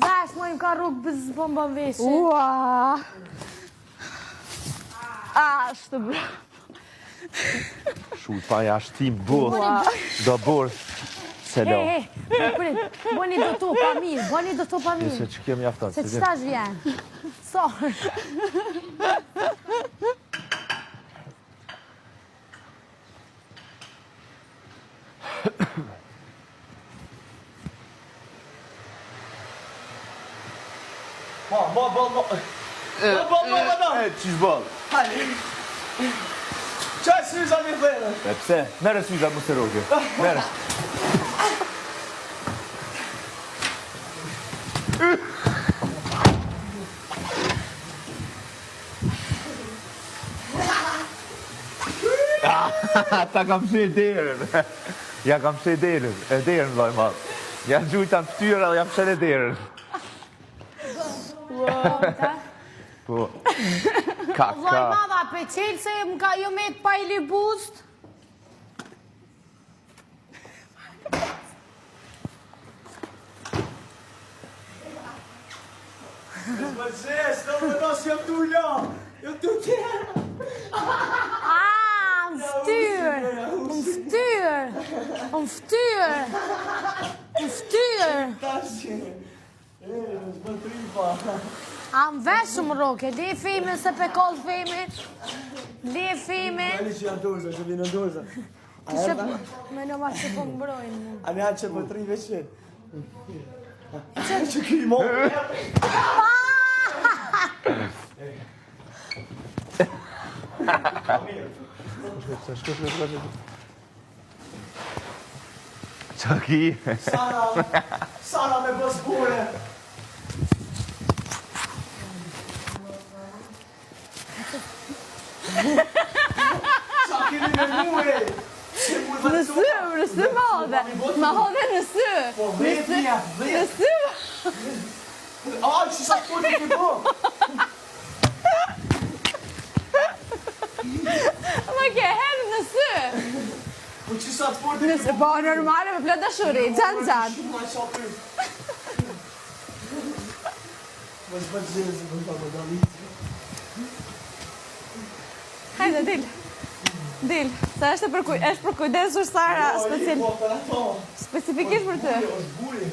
Vesh, mojmë ka rrugë bëzë bomba veshë. Ua! Ashtë bro. Shuj pa jashtë tim bërë. Do bërë. Selo. Boni do to pa mirë, boni do to pa mirë. Se që kemi aftat. Se që tash vjen. Sorry. Ball. Qish ball? Qaj syza mi thejnë? E pse? Mere syza mu se roke. Mere. Ta kam shë derën. Ja kam shë derën. E derën loj madhë. Ja gjujta në ftyra dhe jam shë e derën. Po. Vllai madha, pe qelë se jo me të pa i libust. Më zes, në më nësë jam të ulla. Jam të tjerë. Më ftyrë. Tashi. Më tripa. Am veshëm roke, le feme se pe kollë feme. Le feme. Ani që janë doza, që vinë doza. Me në ma që po mbrojnë. Ani anë që për 3 veqe. Që ki mo. Qa ki? Sara me bëzbure. Qa kini me muhe. Në sy madhe. Ma hodhe në sy. Po vetëja, Në sy. Aj, që sa të të ki bo. Ma ke herë në sy. Po që sa të të Në sy, po normale me plot dashuri, gjanë. Shumë ma shopër. Më zbët zezë, më të dalit. Hajde, dil. Sa është për kujdesur Sara, specifikisht për ty. është buri.